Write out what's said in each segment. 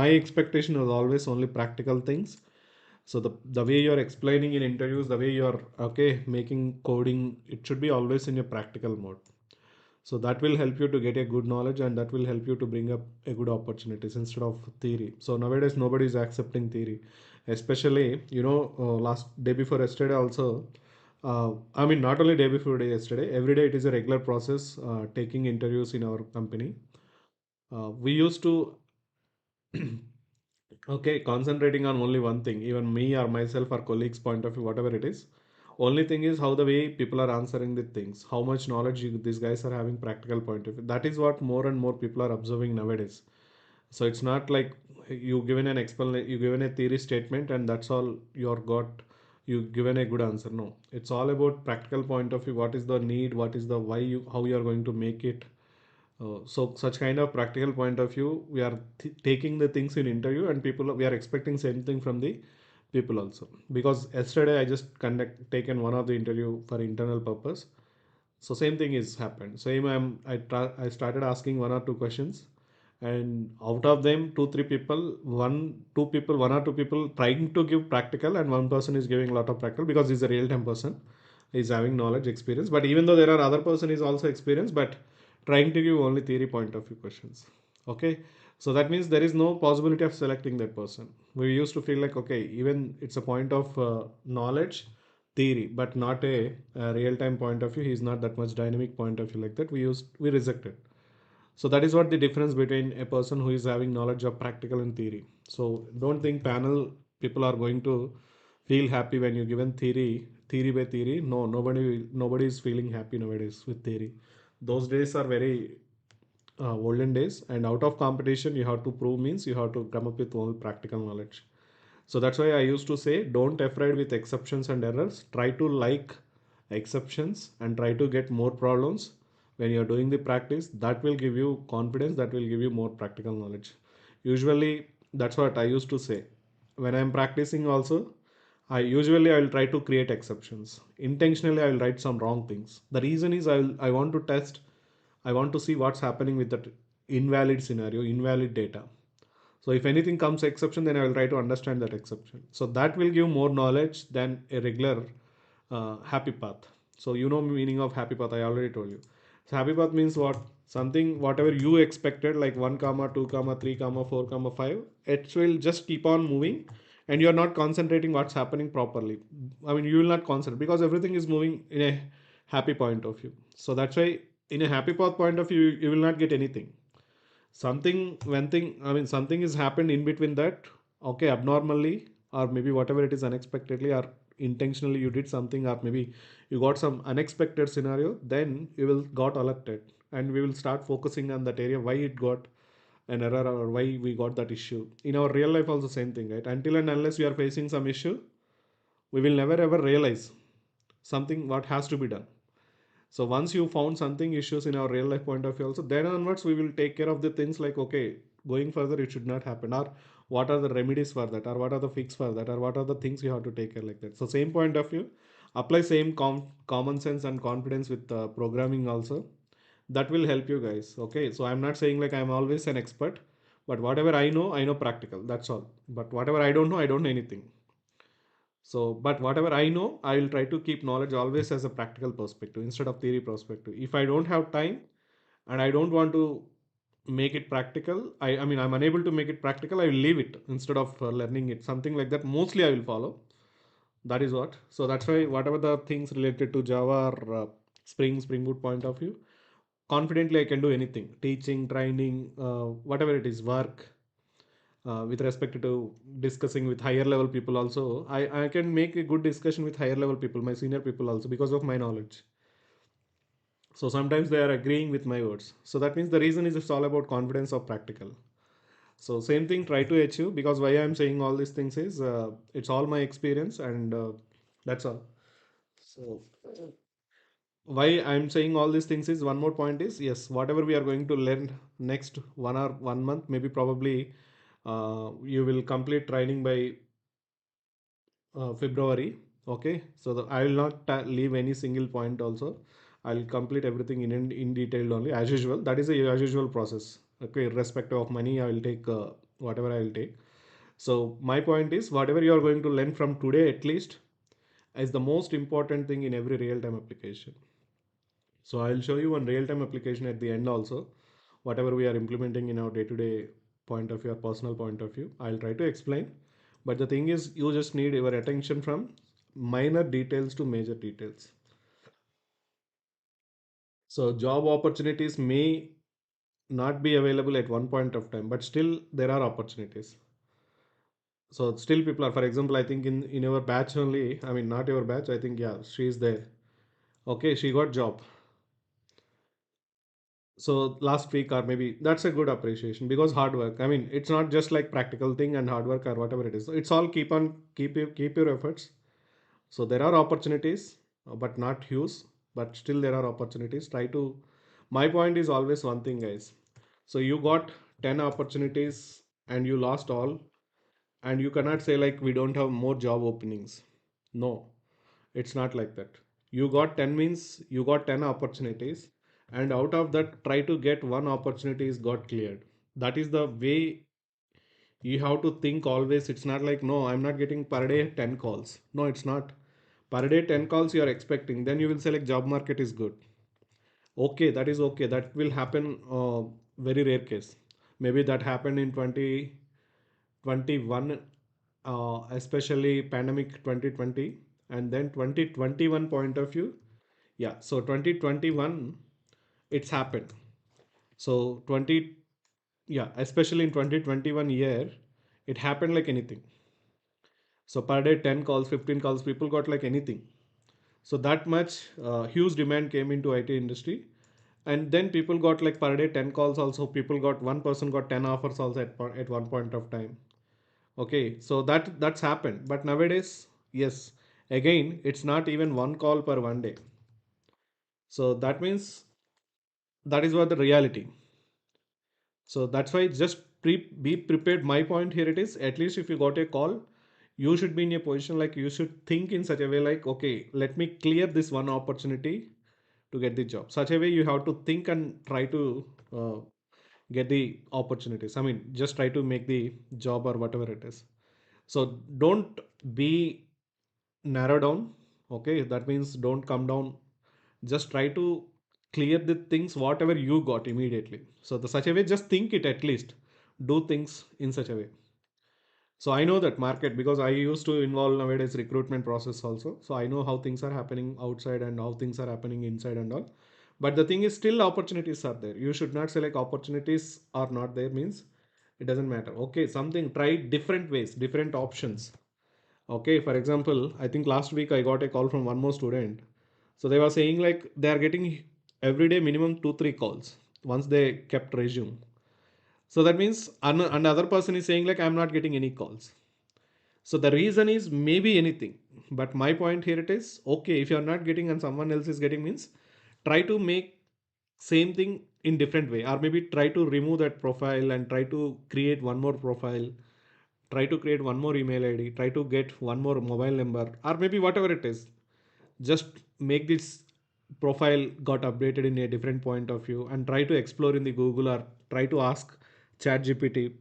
My expectation was always only practical things. So the way you're explaining in interviews, the way you're okay making coding, it should be always in a practical mode. So that will help you to get a good knowledge, and that will help you to bring up a good opportunities instead of theory. So nowadays nobody is accepting theory, especially last day before yesterday also. I mean, not only day before day yesterday, every day it is a regular process taking interviews in our company. We used to okay, concentrating on only one thing, even me or myself or colleagues' point of view, whatever it is. Only thing is how the way people are answering the things, how much knowledge these guys are having practical point of view. That is what more and more people are observing nowadays. So it's not like you given an explanation, you given a theory statement, and that's all you're got. You given a good answer. No, it's all about practical point of view. What is the need? What is the why? You how you are going to make it, so such kind of practical point of view, we are taking the things in interview, and people we are expecting same thing from the people also. Because yesterday I just taken one of the interview for internal purpose. So same thing is happened. Same I started asking one or two questions, and out of them two three people, one or two people trying to give practical, and one person is giving a lot of practical because he's a real time person, he's having knowledge experience. But even though there are other person is also experienced, but trying to give only theory point of view questions. Okay, so that means there is no possibility of selecting that person. We used to feel like okay, even it's a point of knowledge theory, but not a real time point of view. He's not that much dynamic point of view like that. We rejected. So that is what the difference between a person who is having knowledge of practical and theory. So don't think panel people are going to feel happy when you given theory by theory. No, nobody is feeling happy nowadays with theory. Those days are very olden days, and out of competition you have to prove means you have to come up with all practical knowledge. So that's why I used to say don't afraid with exceptions and errors. Try to like exceptions and try to get more problems when you're doing the practice. That will give you confidence, that will give you more practical knowledge. Usually that's what I used to say. When I'm practicing also, I will try to create exceptions. Intentionally I will write some wrong things. The reason is I want to test, I want to see what's happening with that invalid scenario, invalid data. So if anything comes exception, then I will try to understand that exception. So that will give more knowledge than a regular happy path. So you know meaning of happy path. I already told you. So happy path means what? Something whatever you expected, like one comma, two comma, three comma, four comma, five. It will just keep on moving, and you are not concentrating what's happening properly. I mean, you will not concentrate because everything is moving in a happy point of view. So that's why in a happy path point of view, you will not get anything. Something is happened in between that, okay, abnormally, or maybe whatever it is unexpectedly or intentionally you did something, or maybe you got some unexpected scenario, then you will got alerted, and we will start focusing on that area, why it got an error or why we got that issue. In our real life also same thing, right? Until and unless we are facing some issue, we will never ever realize something what has to be done. So once you found something issues in our real life point of view also, then onwards we will take care of the things like okay, going further it should not happen, or what are the remedies for that, or what are the fix for that, or what are the things you have to take care like that. So same point of view, apply same common sense and confidence with programming also. That will help you guys. Okay, so I'm not saying like I'm always an expert, but whatever I know practical. That's all. But whatever I don't know, I don't know anything. So, but whatever I know, I will try to keep knowledge always as a practical perspective instead of theory perspective. If I don't have time and I don't want to make it practical, I mean, I'm unable to make it practical, I will leave it instead of learning it. Something like that. Mostly I will follow. That is what. So that's why whatever the things related to Java or Spring Boot point of view, confidently I can do anything. Teaching, training, whatever it is, work, with respect to discussing with higher level people also, I can make a good discussion with higher level people, my senior people also, because of my knowledge. So sometimes they are agreeing with my words. So that means the reason is it's all about confidence of practical. So same thing try to achieve, because why I'm saying all these things is it's all my experience, and that's all. So why I'm saying all these things is one more point is yes, whatever we are going to learn next 1 month, maybe probably you will complete training by February. Okay, so I will not leave any single point also. I'll complete everything in detail only as usual. That is a as usual process. Okay, irrespective of money, I will take whatever I will take. So my point is, whatever you are going to learn from today, at least, is the most important thing in every real-time application. So I'll show you one real-time application at the end also, whatever we are implementing in our day-to-day point of view or personal point of view. I'll try to explain. But the thing is, you just need your attention from minor details to major details. So job opportunities may not be available at one point of time, but still there are opportunities. So still people are, for example, I think in our batch only, I mean not your batch, I think yeah, she is there. Okay, she got job. So last week or maybe that's a good appreciation because hard work. I mean, it's not just like practical thing and hard work or whatever it is. It's all keep your efforts. So there are opportunities, but not huge. But still there are opportunities. Try to. My point is always one thing, guys. So you got 10 opportunities and you lost all, and you cannot say like we don't have more job openings. No, it's not like that. You got 10 means you got 10 opportunities, and out of that, try to get one opportunity is got cleared. That is the way you have to think always. It's not like, no, I'm not getting per day 10 calls. No, it's not. Per day 10 calls you are expecting. Then you will say like job market is good. Okay, that is okay. That will happen very rare case. Maybe that happened in 2021, especially pandemic 2020, and then 2021 point of view. Yeah, so 2021 it's happened. So 20, yeah, especially in 2021 year, it happened like anything. So per day 10 calls, 15 calls, people got like anything. So that much huge demand came into IT industry. And then people got like per day 10 calls also. People got, one person got 10 offers also at one point of time. Okay, so that's happened. But nowadays, yes, again, it's not even one call per one day. So that means that is what the reality. So that's why just be prepared. My point here it is, at least if you got a call, you should be in a position like you should think in such a way like, okay, let me clear this one opportunity to get the job. Such a way you have to think and try to get the opportunities. I mean, just try to make the job or whatever it is. So don't be narrow down. Okay, that means don't come down. Just try to clear the things whatever you got immediately. So the such a way, just think it at least. Do things in such a way. So I know that market because I used to involve nowadays recruitment process also. So I know how things are happening outside and how things are happening inside and all. But the thing is still opportunities are there. You should not say like opportunities are not there means it doesn't matter. Okay, something try different ways, different options. Okay, for example, I think last week I got a call from one more student. So they were saying like they are getting every day minimum 2 3 calls once they kept resume. So that means another person is saying like I'm not getting any calls. So the reason is maybe anything. But my point here it is okay if you are not getting and someone else is getting means try to make same thing in different way or maybe try to remove that profile and try to create one more profile, try to create one more email id, try to get one more mobile number or maybe whatever it is. Just make this profile got updated in a different point of view and try to explore in the Google or try to ask chat gpt.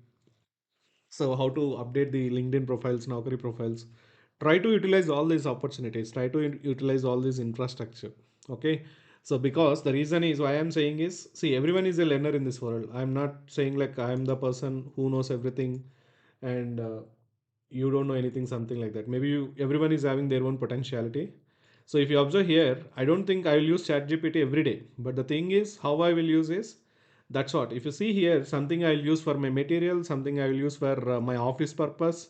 So how to update the LinkedIn profiles, Naukri profiles. Try to utilize all these opportunities. Try to utilize all this infrastructure. Okay. So because the reason is why I'm saying is, see, everyone is a learner in this world. I'm not saying like I'm the person who knows everything and you don't know anything, something like that. Maybe everyone is having their own potentiality. So if you observe here, I don't think I will use ChatGPT every day. But the thing is, how I will use is that's what. If you see here, something I will use for my material, something I will use for my office purpose.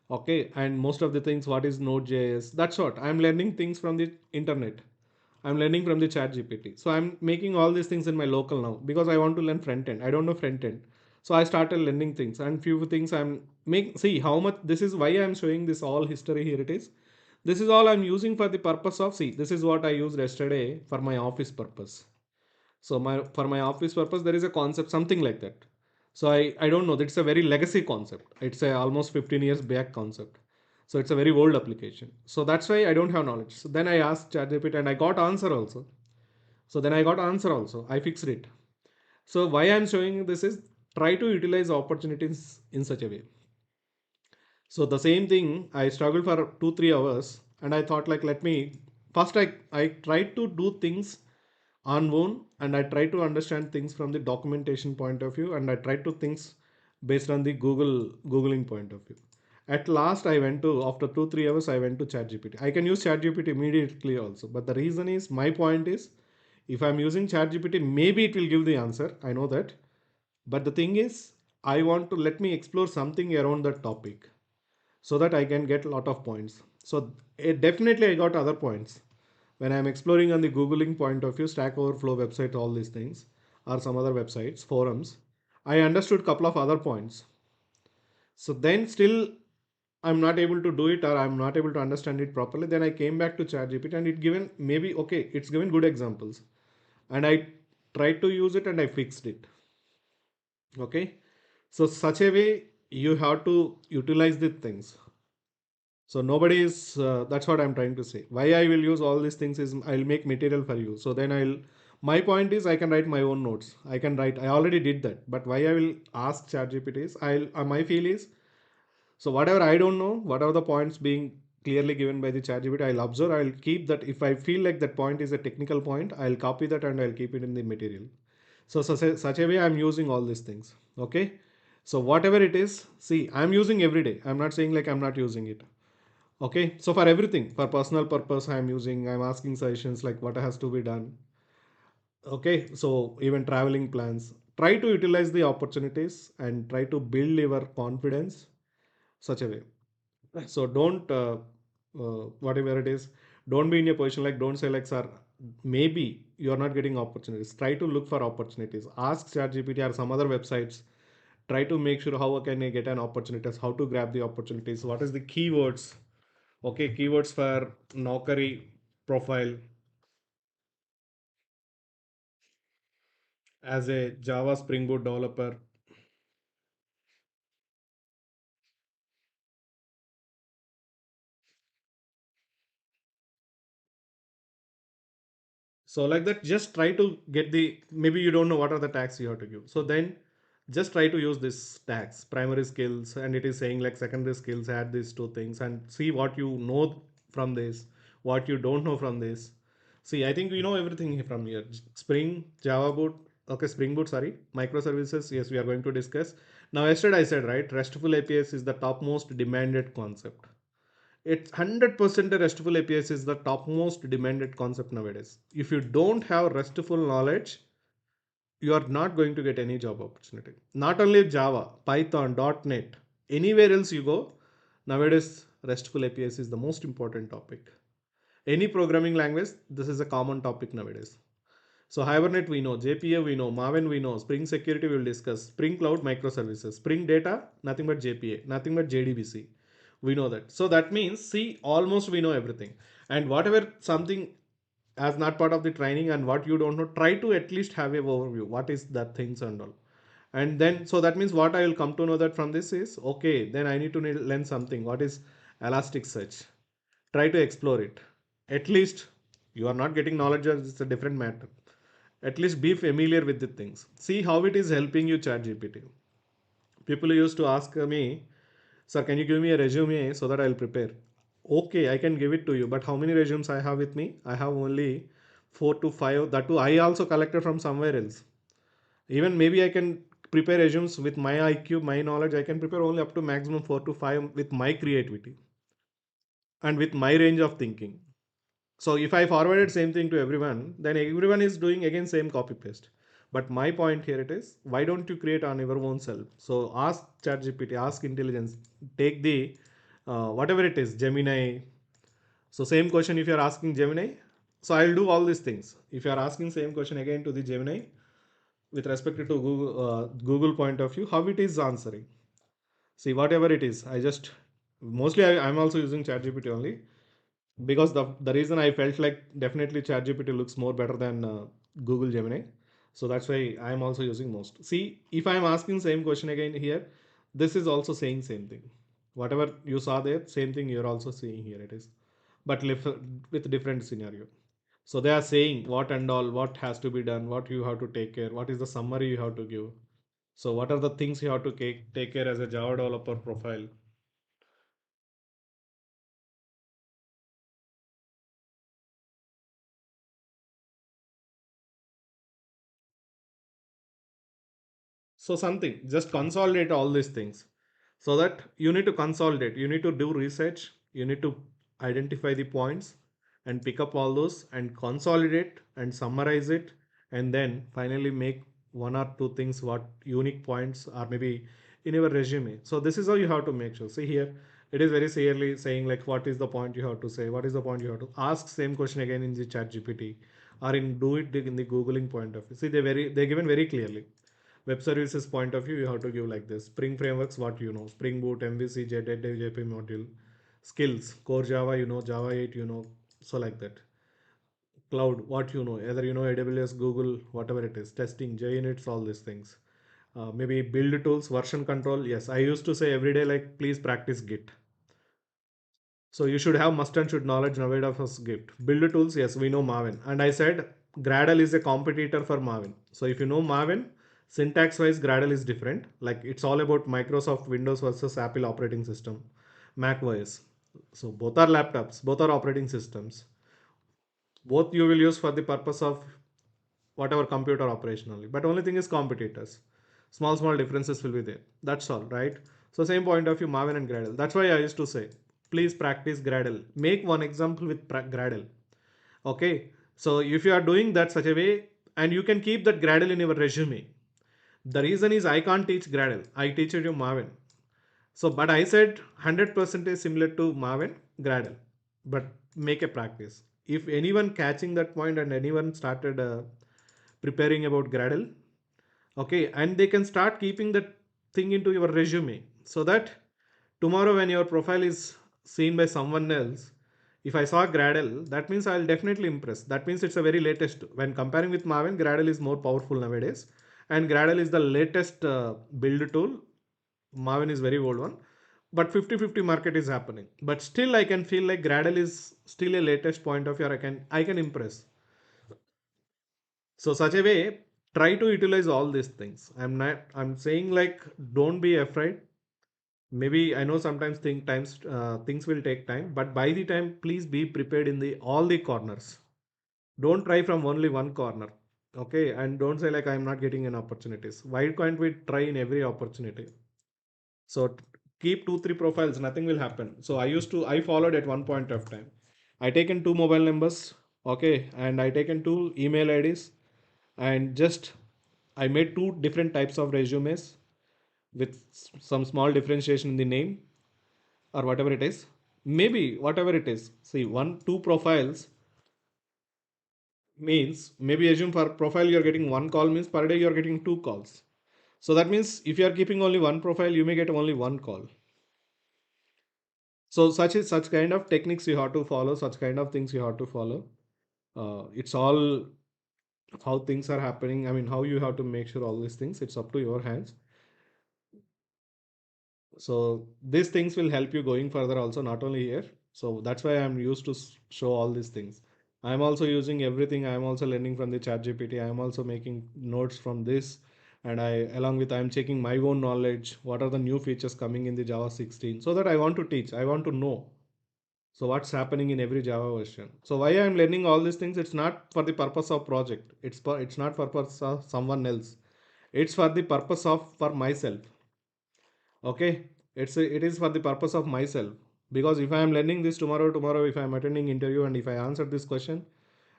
Okay, and most of the things, what is Node.js? That's what. I'm learning things from the internet. I'm learning from the chat GPT. So I'm making all these things in my local now because I want to learn front end. I don't know front end. So I started learning things and few things I'm make see how much this is why I'm showing this all history here it is. This is all I'm using for the purpose of see this is what I used yesterday for my office purpose. So my for my office purpose there is a concept something like that. So I don't know that's a very legacy concept. It's a almost 15 years back concept. So it's a very old application. So that's why I don't have knowledge. So then I asked ChatGPT and I got answer also. So then I got answer also. I fixed it. So why I'm showing this is try to utilize opportunities in such a way. So the same thing, I struggled for 2 3 hours, and I thought like, let me first, I tried to do things on own, and I tried to understand things from the documentation point of view, and I tried to things based on the googling point of view. At last, I went to after 2 3 hours, I went to ChatGPT. I can use ChatGPT immediately also, but the reason is, my point is, if I'm using ChatGPT, maybe it will give the answer. I know that, but the thing is, I want to let me explore something around that topic so that I can get a lot of points. So definitely I got other points when I'm exploring on the googling point of view, Stack Overflow website, all these things, or some other websites, forums. I understood couple of other points. So then still I'm not able to do it, or I'm not able to understand it properly. Then I came back to ChatGPT, and it given maybe okay, it's given good examples, and I tried to use it and I fixed it. Okay, so such a way you have to utilize the things. So nobody is that's what I'm trying to say. Why I will use all these things is, I'll make material for you, so then I'll, my point is, I can write my own notes. I can write, I already did that, but why I will ask ChatGPT is, I'll my feel is, so whatever I don't know, whatever the points being clearly given by the ChatGPT, I'll observe, I'll keep that. If I feel like that point is a technical point, I'll copy that and I'll keep it in the material. So such a way I'm using all these things. Okay, so whatever it is, see, I'm using every day. I'm not saying like I'm not using it. Okay, so for everything, for personal purpose, I'm asking suggestions like what has to be done. Okay, so even traveling plans, try to utilize the opportunities and try to build your confidence such a way. So don't, whatever it is, don't be in a position like, don't say like, sir, maybe you're not getting opportunities. Try to look for opportunities. Ask ChatGPT or some other websites. Try to make sure how can I get an opportunities, how to grab the opportunities, what is the keywords. Okay, keywords for Naukri profile as a Java Spring Boot developer. So like that, just try to get the, maybe you don't know what are the tags you have to give. So then just try to use this tags, primary skills, and it is saying like secondary skills, add these two things and see what you know from this, what you don't know from this. See, I think we know everything from here. Spring, Java Boot, okay, Spring Boot, sorry, microservices, yes, we are going to discuss. Now, yesterday I said, right, RESTful APIs is the topmost demanded concept. It's 100% RESTful APIs is the topmost demanded concept nowadays. If you don't have RESTful knowledge, you are not going to get any job opportunity. Not only Java, Python, .NET, anywhere else you go, nowadays RESTful APIs is the most important topic. Any programming language, this is a common topic nowadays. So Hibernate we know, JPA we know, Maven we know, Spring Security we will discuss, Spring Cloud microservices, Spring Data, nothing but JPA, nothing but JDBC. We know that. So that means, see, almost we know everything. And whatever something as not part of the training and what you don't know, try to at least have a overview. What is that things and all. And then, so that means what I will come to know that from this is, okay, then I need to learn something. What is Elasticsearch? Try to explore it. At least you are not getting knowledge, it's a different matter. At least be familiar with the things. See how it is helping you, ChatGPT. People used to ask me, sir, can you give me a resume so that I'll prepare? Okay, I can give it to you, but how many resumes I have with me? I have only 4 to 5. That too, I also collected from somewhere else. Even maybe I can prepare resumes with my IQ, my knowledge. I can prepare only up to maximum 4 to 5 with my creativity and with my range of thinking. So if I forwarded same thing to everyone, then everyone is doing again same copy paste. But my point here it is, why don't you create on your own self? So ask ChatGPT, ask intelligence, take the whatever it is, Gemini. So same question if you are asking Gemini. So I'll do all these things. If you are asking same question again to the Gemini with respect to Google point of view, how it is answering. See whatever it is, I just mostly I'm also using ChatGPT only because the reason I felt like definitely ChatGPT looks more better than Google Gemini, so that's why I'm also using most. See, if I'm asking same question again here, this is also saying same thing. Whatever you saw there, same thing you're also seeing here. It is, but with different scenario. So they are saying what and all, what has to be done, what you have to take care, what is the summary you have to give. So what are the things you have to take care as a Java developer profile? So something, just consolidate all these things. So that you need to consolidate, you need to do research, you need to identify the points and pick up all those and consolidate and summarize it, and then finally make one or two things what unique points or maybe in your resume. So this is how you have to make sure. See here, it is very clearly saying like what is the point you have to say, what is the point you have to ask. Same question again in the chat GPT or in do it in the googling point of view. See they given very clearly. Web services point of view, you have to give like this: Spring frameworks, what you know, Spring Boot, MVC, JDET, JP module, skills, core Java, you know, Java 8, you know, so like that. Cloud, what you know, either you know AWS, Google, whatever it is, testing, JUnits, all these things. Maybe build tools, version control. Yes, I used to say every day, like, please practice Git. So you should have must and should knowledge Naveda of us gift. Build tools, yes, we know Maven. And I said Gradle is a competitor for Maven. So if you know Maven, syntax wise, Gradle is different. Like it's all about Microsoft Windows versus Apple operating system, Mac OS. So both are laptops, both are operating systems. Both you will use for the purpose of whatever computer operationally. But only thing is competitors. Small differences will be there. That's all, right? So same point of view, Maven and Gradle. That's why I used to say, please practice Gradle. Make one example with Gradle. Okay. So if you are doing that such a way, and you can keep that Gradle in your resume. The reason is I can't teach Gradle. I teach it you Maven. So, but I said 100% is similar to Maven, Gradle, but make a practice. If anyone catching that point and anyone started preparing about Gradle, okay, and they can start keeping that thing into your resume so that tomorrow when your profile is seen by someone else, if I saw Gradle, that means I'll definitely impress. That means it's a very latest. When comparing with Maven, Gradle is more powerful nowadays, and Gradle is the latest build tool. Maven is very old one, but 50-50 market is happening. But still, I can feel like Gradle is still a latest point of view. I can impress. So such a way, try to utilize all these things. I'm saying like don't be afraid. Maybe I know sometimes things will take time, but by the time, please be prepared in the all the corners. Don't try from only one corner. Okay, and don't say like I'm not getting an opportunities. Why can't we try in every opportunity? So keep 2 3 profiles, nothing will happen. So I followed at one point of time. I taken two mobile numbers, okay, and I taken two email IDs, and just I made two different types of resumes with some small differentiation in the name or whatever it is. Maybe whatever it is. See, one, two profiles means maybe assume for profile you're getting one call means per day you're getting two calls. So that means if you are keeping only one profile, you may get only one call. So such kind of techniques you have to follow, such kind of things you have to follow. It's all how things are happening. I mean, how you have to make sure all these things. It's up to your hands. So these things will help you going further also, not only here. So that's why I'm used to show all these things. I'm also using everything. I'm also learning from the chat GPT. I'm also making notes from this. And along with, I'm checking my own knowledge. What are the new features coming in the Java 16? So that I want to teach. I want to know. So what's happening in every Java version? So why I'm learning all these things? It's not for the purpose of project. It's not for purpose of someone else. It's for the purpose of for myself. Okay, it is for the purpose of myself, because if I am learning this tomorrow if I am attending interview and if I answer this question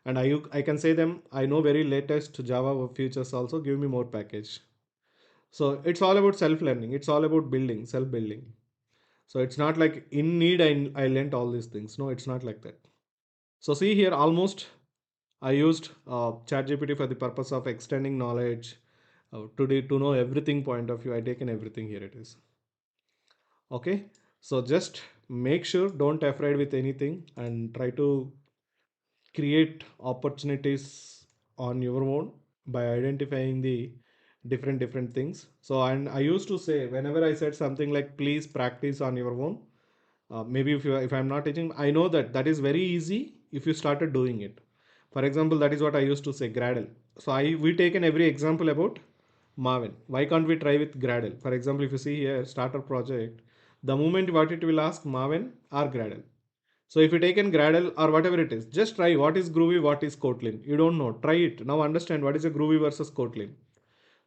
and I can say them I know very latest Java features also, give me more package. So it's all about self learning, it's all about building, self building. So it's not like in need I learned all these things. No, it's not like that. So see here, almost I used ChatGPT for the purpose of extending knowledge, to know everything point of view. I taken everything, here it is. Okay, so just make sure don't afraid with anything and try to create opportunities on your own by identifying the different things. So, and I used to say whenever I said something like please practice on your own, maybe if I'm not teaching, I know that that is very easy if you started doing it. For example, that is what I used to say Gradle. So I we taken every example about Maven? Why can't we try with Gradle? For example, if you see here starter project, the moment what it will ask Maven or Gradle. So if you take in Gradle or whatever it is, just try what is Groovy, what is Kotlin. You don't know. Try it. Now understand what is a Groovy versus Kotlin.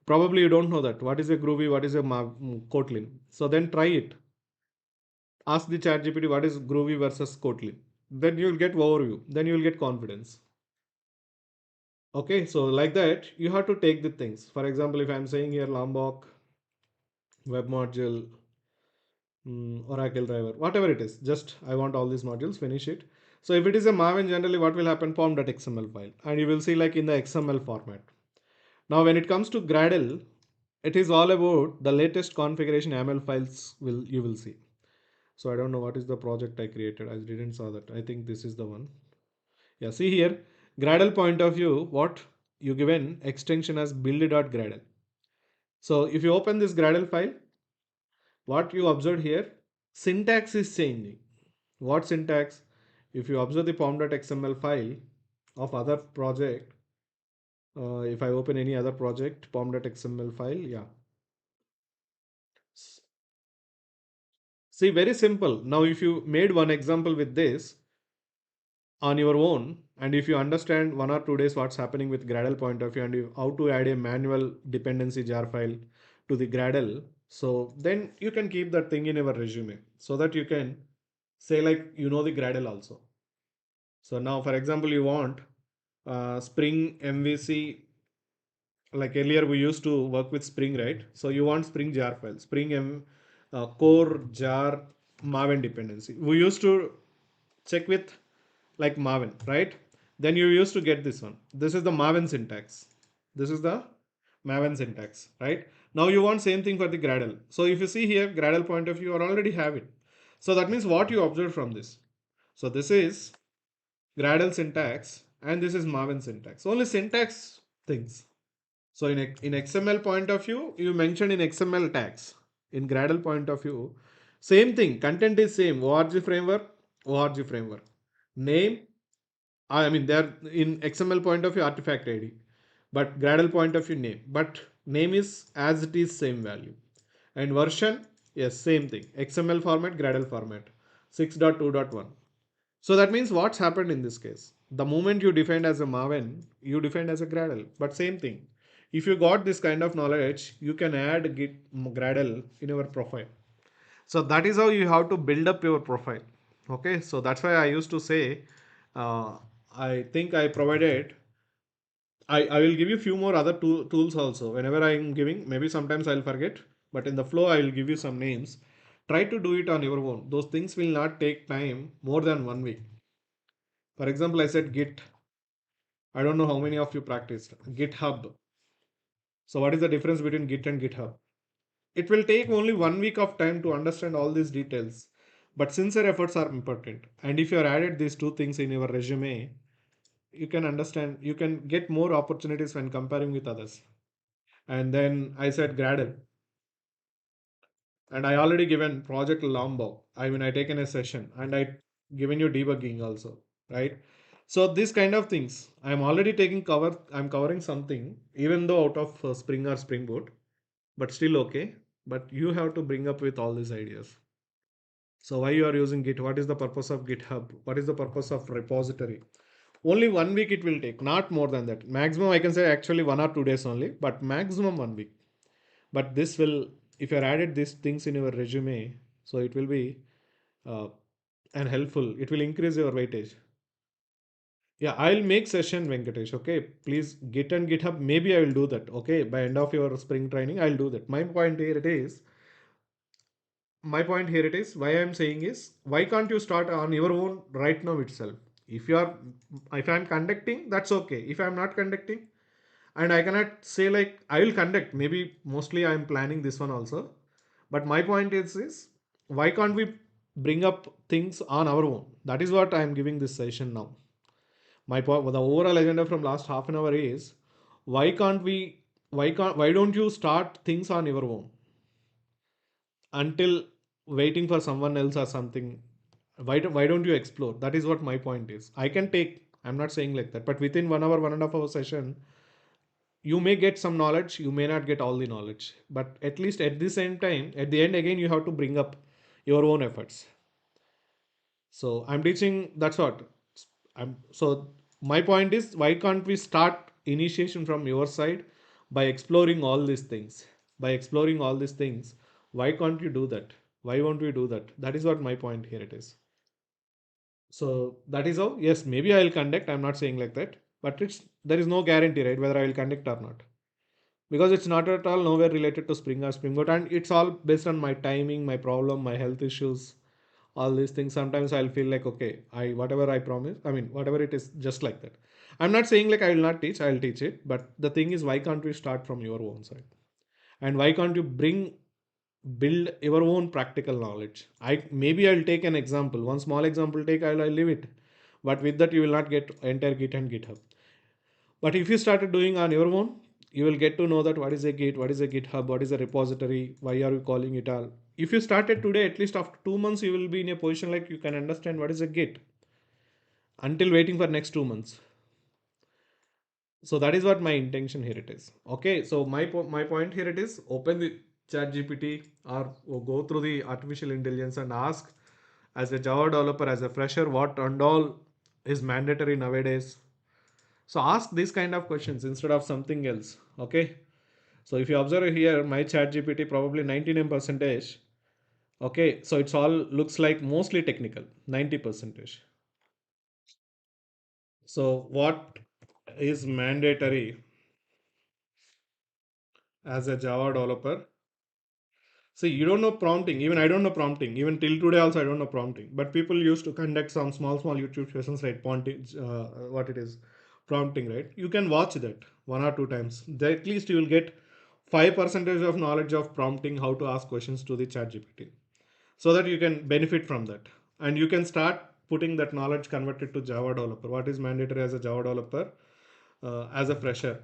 Probably you don't know that. What is a Groovy, what is a Kotlin. So then try it. Ask the chat GPT what is Groovy versus Kotlin. Then you'll get overview. Then you'll get confidence. Okay, so like that, you have to take the things. For example, if I'm saying here Lombok, web module, Oracle driver, whatever it is, just I want all these modules, finish it. So if it is a Maven, generally what will happen, pom.xml file, and you will see like in the XML format. Now when it comes to Gradle, it is all about the latest configuration YAML files will you will see. So I don't know what is the project I created. I didn't saw that. I think this is the one. Yeah, see here, Gradle point of view, what you given extension as build.gradle. So if you open this Gradle file, what you observed here, syntax is changing. What syntax? If you observe the pom.xml file of other project, if I open any other project, pom.xml file, yeah. See, very simple. Now, if you made one example with this on your own, and if you understand 1 or 2 days what's happening with Gradle point of view and how to add a manual dependency jar file to the Gradle, so then you can keep that thing in your resume so that you can say like you know the Gradle also. So now, for example, you want Spring MVC, like earlier we used to work with Spring, right? So you want Spring jar file, Spring core jar Maven dependency. We used to check with like Maven, right? Then you used to get this one. This is the Maven syntax. This is the Maven syntax, right? Now you want same thing for the Gradle. So if you see here, Gradle point of view, you already have it. So that means what you observe from this. So this is Gradle syntax and this is Maven syntax. Only syntax things. So in XML point of view, you mentioned in XML tags. In Gradle point of view, same thing. Content is same. ORG framework, ORG framework. Name, I mean they're in XML point of view artifact ID, but Gradle point of view name. But name is as it is same value. And version, yes, same thing. XML format, Gradle format. 6.2.1. So that means what's happened in this case? The moment you defined as a Maven, you defined as a Gradle. But same thing. If you got this kind of knowledge, you can add Git Gradle in your profile. So that is how you have to build up your profile. Okay, so that's why I used to say, uh, I think I provided. I will give you few more other tools also. Whenever I'm giving, maybe sometimes I'll forget, but in the flow I will give you some names. Try to do it on your own. Those things will not take time more than 1 week. For example, I said Git. I don't know how many of you practiced GitHub. So what is the difference between Git and GitHub? It will take only 1 week of time to understand all these details. But sincere efforts are important. And if you are added these two things in your resume, you can understand, you can get more opportunities when comparing with others. And then I said Gradle. And I already given project Lombok. I mean, I taken a session and I given you debugging also, right? So this kind of things, I'm already taking cover. I'm covering something, even though out of Spring or Spring Boot, but still okay. But you have to bring up with all these ideas. So why you are using Git? What is the purpose of GitHub? What is the purpose of repository? Only 1 week it will take, not more than that. Maximum I can say actually 1 or 2 days only, but maximum 1 week. But this will, if you are added these things in your resume, so it will be uh, and helpful. It will increase your weightage. Yeah, I'll make session Venkatesh. Okay, please Git and GitHub. Maybe I will do that. Okay, by end of your spring training, I'll do that. My point here it is why I'm saying is why can't you start on your own right now itself? If you are, if I'm conducting, that's okay. If I'm not conducting, and I cannot say like I will conduct, maybe mostly I'm planning this one also, but my point is why can't we bring up things on our own? That is what I am giving this session now. My point, the overall agenda from last half an hour is why can't we, why don't you start things on your own until waiting for someone else or something? Why don't you explore? That is what my point is. I can take, I'm not saying like that, but within 1 hour, 1.5 hour session, you may get some knowledge, you may not get all the knowledge, but at least at the same time, at the end again, you have to bring up your own efforts. So I'm teaching, that's what I'm. So my point is, why can't we start initiation from your side by exploring all these things? By exploring all these things, why can't you do that? Why won't we do that? That is what my point here it is. So that is how, yes, maybe I'll conduct, I'm not saying like that, but it's, there is no guarantee, right, whether I will conduct or not, because it's not at all nowhere related to spring or spring boot, and it's all based on my timing, my problem, my health issues, all these things. Sometimes I'll feel like, okay, I, whatever I promise, I mean whatever it is, just like that. I'm not saying like I will not teach, I'll teach it, but the thing is, why can't we start from your own side? And why can't you bring, build your own practical knowledge? I, maybe I'll take an example, one small example take, I'll leave it, but with that you will not get entire Git and GitHub. But if you started doing on your own, you will get to know that what is a Git, what is a GitHub, what is a repository, why are you calling it all. If you started today, at least after 2 months, you will be in a position like you can understand what is a Git, until waiting for next 2 months. So that is what my intention here it is. Okay, so my point here it is, open the chat GPT, or go through the artificial intelligence and ask, as a Java developer, as a fresher, what and all is mandatory nowadays. So ask these kind of questions instead of something else. Okay. So if you observe here, my chat GPT probably 99 percentage. Okay. So it's all looks like mostly technical, 90 percentage. So what is mandatory as a Java developer? See, you don't know prompting. Even I don't know prompting. Even till today also I don't know prompting. But people used to conduct some small YouTube sessions, right? Prompting, what it is, prompting, right? You can watch that 1 or 2 times. At least you will get 5% of knowledge of prompting, how to ask questions to the chat GPT, so that you can benefit from that, and you can start putting that knowledge converted to Java developer. What is mandatory as a Java developer, as a fresher?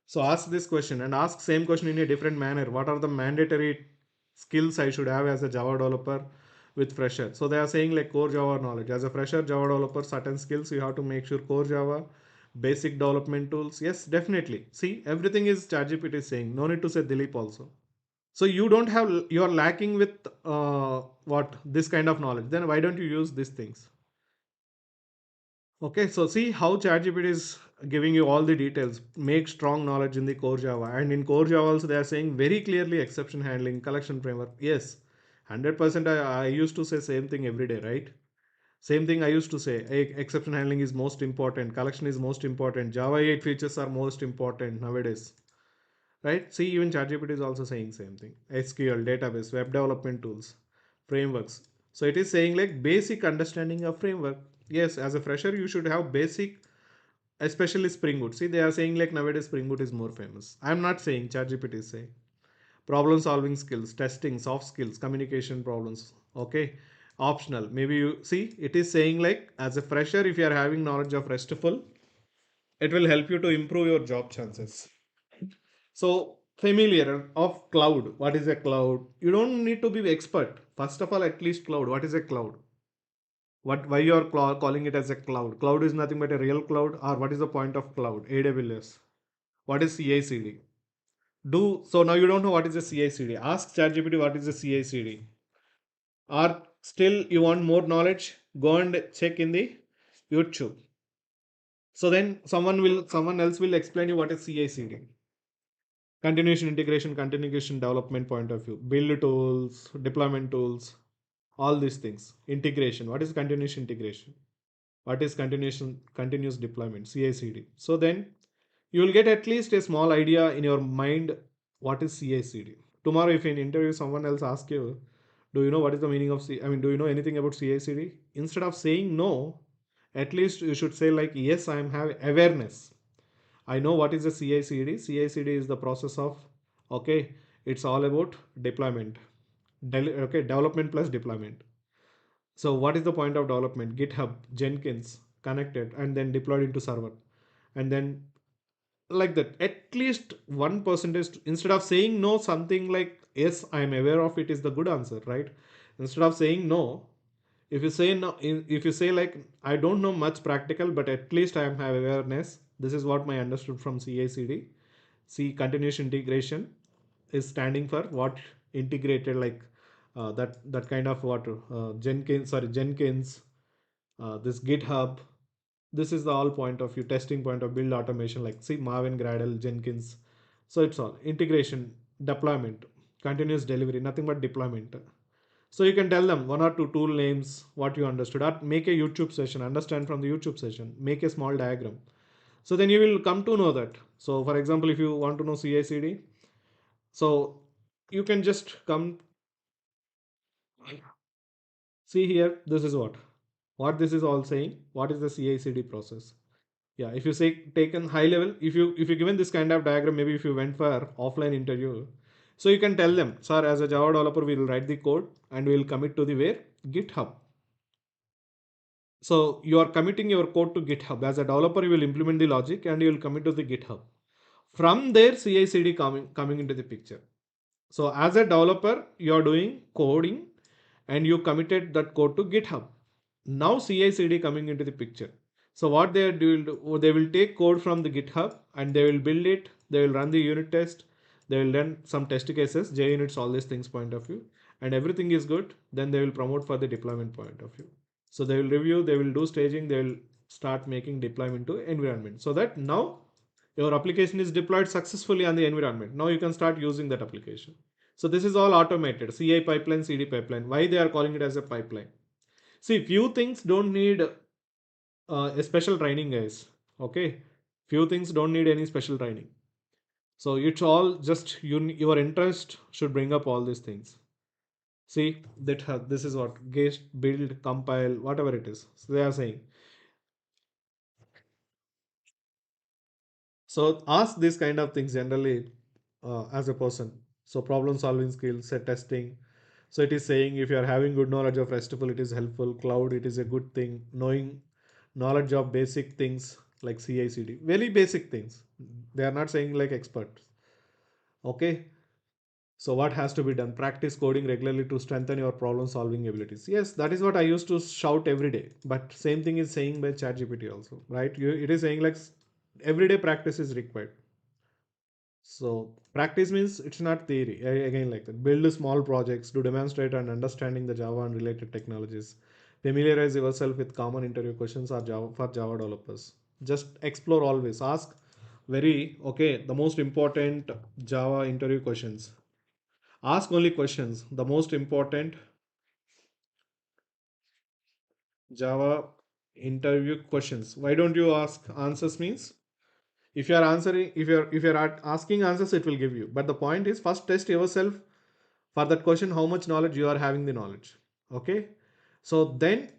So ask this question and ask same question in a different manner. What are the mandatory skills I should have as a Java developer with fresher? So they are saying like core Java knowledge. As a fresher Java developer, certain skills you have to make sure core Java, basic development tools. Yes, definitely. See, everything is ChatGPT is saying. No need to say Dilip also. So you don't have, you are lacking with what, this kind of knowledge. Then why don't you use these things? Okay, so see how ChatGPT is giving you all the details. Make strong knowledge in the core Java, and in core Java also they are saying very clearly exception handling, collection framework. Yes, 100%. I used to say same thing every day, right? Same thing I used to say. Exception handling is most important. Collection is most important. Java 8 features are most important nowadays, right? See, even ChatGPT is also saying same thing. SQL, database, web development tools, frameworks. So it is saying like basic understanding of framework. Yes, as a fresher you should have basic, especially Spring Boot. See, they are saying like nowadays Spring Boot is more famous. I'm not saying, ChatGPT is saying. Problem solving skills, testing, soft skills, communication problems. Okay, optional. Maybe you see it is saying like as a fresher, if you are having knowledge of RESTful, it will help you to improve your job chances. So familiar of cloud. What is a cloud? You don't need to be expert. First of all, at least cloud. What is a cloud? What, why you are calling it as a cloud? Cloud is nothing but a real cloud. Or what is the point of cloud? AWS. What is CI/CD? Do so now you don't know what is a CI/CD. Ask ChatGPT what is a CI/CD. Or still you want more knowledge? Go and check in the YouTube. So then someone else will explain you what is CI/CD. Continuation integration, continuation development point of view, build tools, deployment tools, all these things. Integration. What is continuous integration? What is continuous deployment? CI/CD. So then you will get at least a small idea in your mind what is CI/CD. Tomorrow, if in interview someone else asks you, do you know what is the meaning of I mean, do you know anything about CI/CD? Instead of saying no, at least you should say like, yes, I am have awareness. I know what is a CI/CD. CI/CD is the process of, okay, it's all about deployment. Okay, development plus deployment. So what is the point of development? GitHub, Jenkins, connected, and then deployed into server, and then like that. At least 1% instead of saying no, something like yes, I am aware of it is the good answer, right? Instead of saying no, if you say no, if you say like I don't know much practical, but at least I am have awareness, This is what my understood from CI/CD. C continuous integration is standing for what integrated, like that kind of what Jenkins, this GitHub. This is the all point of view, testing point of build automation, like see Marvin, Gradle, Jenkins. So it's all integration, deployment, continuous delivery, nothing but deployment. So you can tell them one or two tool names, what you understood, or make a YouTube session, understand from the YouTube session, make a small diagram. So then you will come to know that. So for example, if you want to know CI/CD, so you can just come see here. This is what this is all saying. What is the CI/CD process? Yeah, if you say taken high level, if you given this kind of diagram, maybe if you went for offline interview, so you can tell them, sir, as a Java developer, we will write the code and we will commit to the where GitHub. So you are committing your code to GitHub. As a developer, you will implement the logic and you will commit to the GitHub. From there, CI/CD coming into the picture. So as a developer, you are doing coding and you committed that code to GitHub. Now CI/CD coming into the picture. So what they will take code from the GitHub and they will build it. They will run the unit test. They will run some test cases, JUnits, all these things point of view, and everything is good. Then they will promote for the deployment point of view. So they will review, they will do staging, they will start making deployment to environment. So that now your application is deployed successfully on the environment. Now you can start using that application. So this is all automated. CI pipeline, CD pipeline. Why they are calling it as a pipeline? See, few things don't need a special training, guys. Okay, few things don't need any special training. So it's all just your interest should bring up all these things. See that this is what get, build, compile, whatever it is. So they are saying. So ask these kind of things generally as a person. So problem solving skills, set testing. So it is saying if you are having good knowledge of RESTful, it is helpful. Cloud, it is a good thing. Knowing knowledge of basic things like CI/CD, very basic things. They are not saying like experts. Okay. So what has to be done? Practice coding regularly to strengthen your problem solving abilities. Yes, that is what I used to shout every day. But same thing is saying by ChatGPT also, right? It is saying like everyday practice is required. So practice means it's not theory. Again, like that. Build small projects to demonstrate and understanding the Java and related technologies. Familiarize yourself with common interview questions or Java for Java developers. Just explore always. Ask very okay. The most important Java interview questions. Ask only questions. The most important Java interview questions. Why don't you ask answers means if you are answering if you're asking answers it will give you. But the point is first test yourself for that question how much knowledge you are having the knowledge. Okay, so then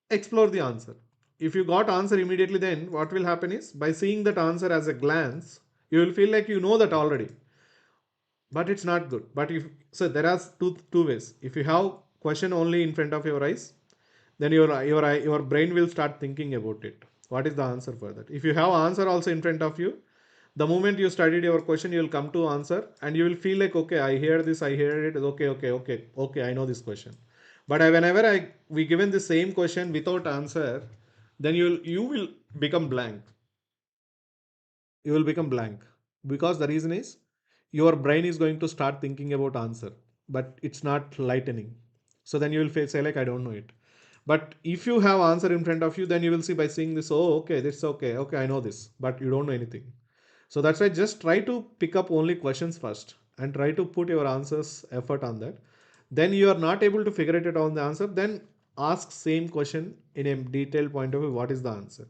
explore the answer. If you got answer immediately, then what will happen is by seeing that answer as a glance you will feel like you know that already, but it's not good. But if so there are two ways. If you have question only in front of your eyes, then your brain will start thinking about it. What is the answer for that? If you have answer also in front of you, the moment you studied your question you will come to answer and you will feel like okay, I hear this, I hear it, okay, I know this question. But whenever we given the same question without answer, then you will become blank. You will become blank because the reason is your brain is going to start thinking about answer, but it's not lightening. So then you will say like I don't know it. But if you have answer in front of you, then you will see by seeing this, oh okay, this okay, I know this, but you don't know anything. So that's why just try to pick up only questions first and try to put your answers effort on that. Then you are not able to figure it out on the answer, then ask same question in a detailed point of view, what is the answer.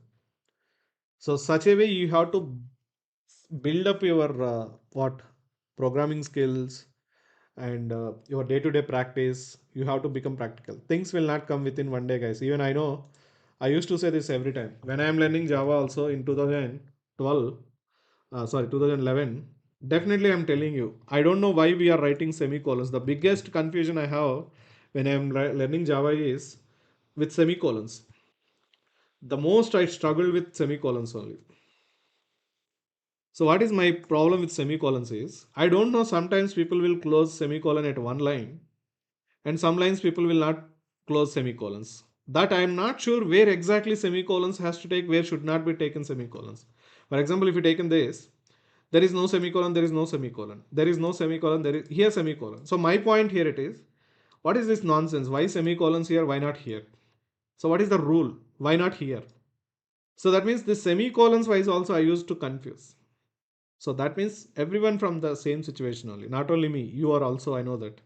So such a way you have to build up your what programming skills and your day-to-day practice. You have to become practical. Things will not come within one day, guys. Even I know, I used to say this every time when I am learning Java also in 2012, sorry, 2011. Definitely I'm telling you, I don't know why we are writing semicolons. The biggest confusion I have when I'm learning Java is with semicolons. The most I struggle with semicolons only. So what is my problem with semicolons is I don't know, sometimes people will close semicolon at one line and some lines people will not close semicolons. That I am not sure where exactly semicolons has to take, where should not be taken semicolons. For example, if you take in this, there is no semicolon, there is no semicolon, there is no semicolon, there is here semicolon. So my point here it is, what is this nonsense? Why semicolons here? Why not here? So what is the rule? Why not here? So that means the semicolons wise also I used to confuse. So that means everyone from the same situation only, not only me, you are also, I know that.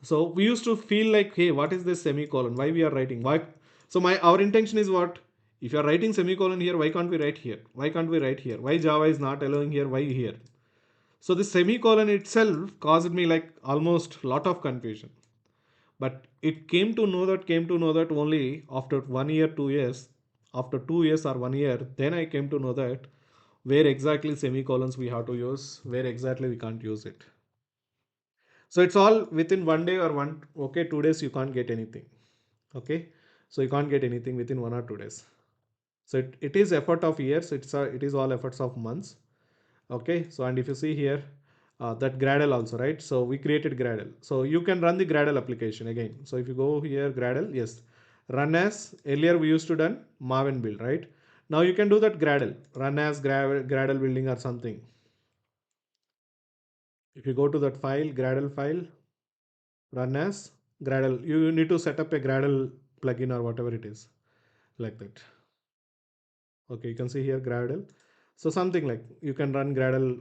So we used to feel like, hey, what is this semicolon? Why we are writing? Why? So my our intention is what? If you are writing semicolon here, why can't we write here? Why can't we write here? Why Java is not allowing here? Why here? So the semicolon itself caused me like almost lot of confusion. But it came to know that only after 1 year, 2 years, after 2 years or 1 year, then I came to know that where exactly semicolons we have to use, where exactly we can't use it. So it's all within 1 day or 2 days you can't get anything. Okay, so you can't get anything within 1 or 2 days. So it is effort of years. It is all efforts of months. Okay, so and if you see here, that Gradle also, right? So we created Gradle. So you can run the Gradle application again. So if you go here, Gradle, yes, run as earlier we used to done Maven build, right? Now you can do that Gradle, run as Gradle building or something. If you go to that file, Gradle file, run as Gradle, you need to set up a Gradle plugin or whatever it is, like that. Okay, you can see here Gradle. So something like you can run Gradle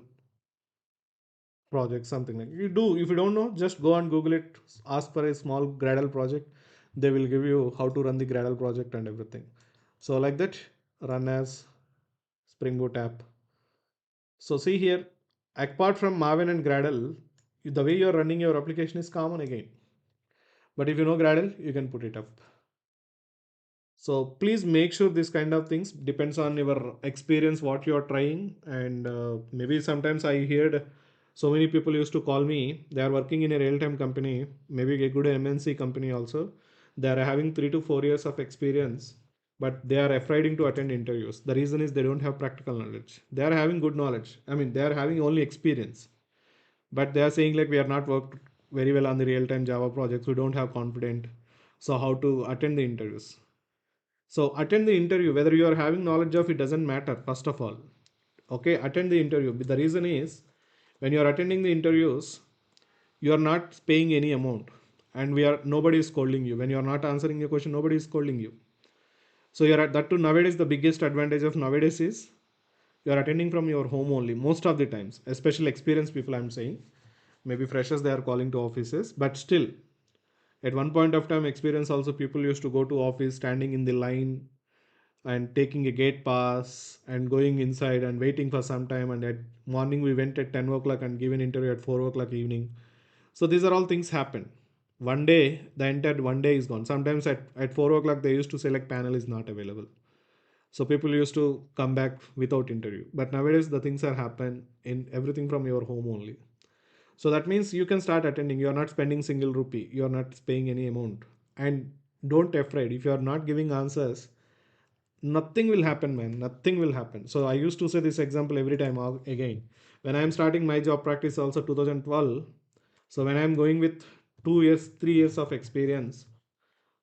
project, something like you do. If you don't know, just go and Google it, ask for a small Gradle project. They will give you how to run the Gradle project and everything. So like that, run as Spring Boot app. So see here, apart from Maven and Gradle, the way you're running your application is common again. But if you know Gradle, you can put it up. So please make sure this kind of things depends on your experience, what you are trying, and maybe sometimes I heard so many people used to call me. They are working in a real-time company, maybe a good MNC company also. They are having 3 to 4 years of experience, but they are afraid to attend interviews. The reason is they don't have practical knowledge. They are having good knowledge. I mean, they are having only experience, but they are saying like we are not worked very well on the real-time Java projects. We don't have confident. So how to attend the interviews? So attend the interview, whether you are having knowledge of it doesn't matter, first of all. Okay, attend the interview. The reason is when you are attending the interviews, you are not paying any amount and nobody is scolding you. When you are not answering your question, nobody is scolding you. So you're at that too nowadays the biggest advantage of nowadays is you are attending from your home only most of the times, especially experienced people I'm saying. Maybe freshers they are calling to offices, but still at one point of time experience also people used to go to office standing in the line and taking a gate pass and going inside and waiting for some time, and at morning we went at 10 o'clock and given interview at 4 o'clock evening. So these are all things happen. One day the entire one day is gone. Sometimes at 4 o'clock they used to say like panel is not available, so people used to come back without interview. But nowadays the things are happen in everything from your home only. So that means you can start attending. You are not spending single rupee, you are not paying any amount. And don't afraid if you are not giving answers, nothing will happen, man, nothing will happen. So I used to say this example every time again. When I am starting my job practice also 2012, so when I am going with 2 years 3 years of experience,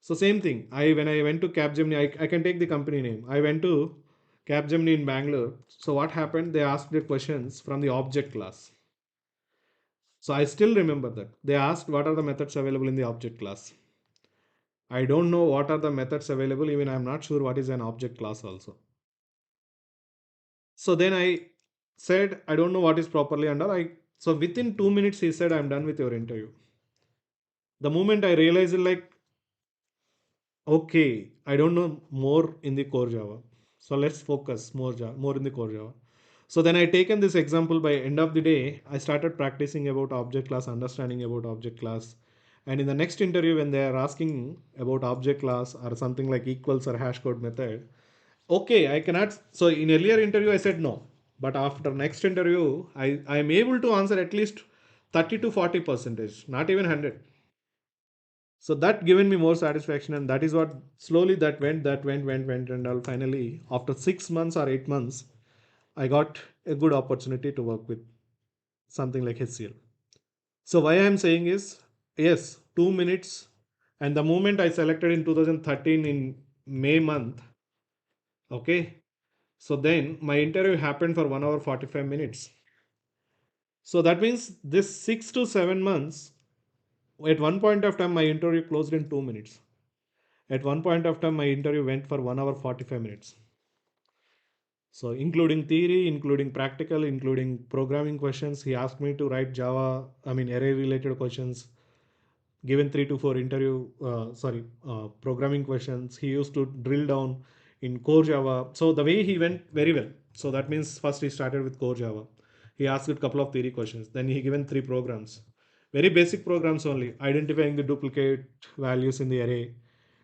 so same thing. When I went to Capgemini, I can take the company name. I went to Capgemini in Bangalore. So what happened, they asked the questions from the object class. So I still remember that they asked what are the methods available in the object class. I don't know what are the methods available, even I'm not sure what is an object class also. So then I said, I don't know what is properly under. So within 2 minutes, he said, I'm done with your interview. The moment I realized, like, okay, I don't know more in the core Java. So let's focus more in the core Java. So then I taken this example. By end of the day, I started practicing about object class, understanding about object class. And in the next interview, when they are asking about object class or something like equals or hash code method, okay, I cannot. So in earlier interview, I said no. But after next interview, I am able to answer at least 30 to 40 percentage, not even 100. So that given me more satisfaction, and that is what slowly that went, and all finally after 6 months or 8 months, I got a good opportunity to work with something like HCL. So why I am saying is yes, 2 minutes, and the moment I selected in 2013 in May month, okay, So then my interview happened for 1 hour 45 minutes. So that means this 6 to 7 months, at one point of time, my interview closed in 2 minutes. At one point of time, my interview went for 1 hour 45 minutes. So, including theory, including practical, including programming questions, he asked me to write Java, I mean, array related questions, given 3 to 4 programming questions. He used to drill down in core Java. So the way he went very well. So that means first he started with core Java. He asked a couple of theory questions, then he given 3 programs, very basic programs only, identifying the duplicate values in the array,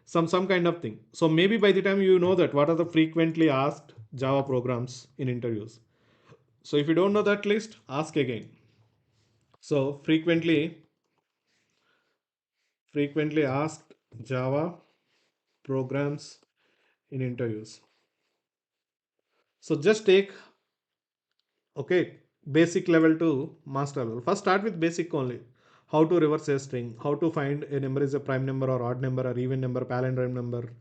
some kind of thing. So maybe by the time you know that what are the frequently asked Java programs in interviews. So if you don't know that list, ask again. So frequently asked Java programs in interviews. So just take, okay, basic level to master level. First start with basic only. How to reverse a string, how to find a number is a prime number or odd number or even number, palindrome number,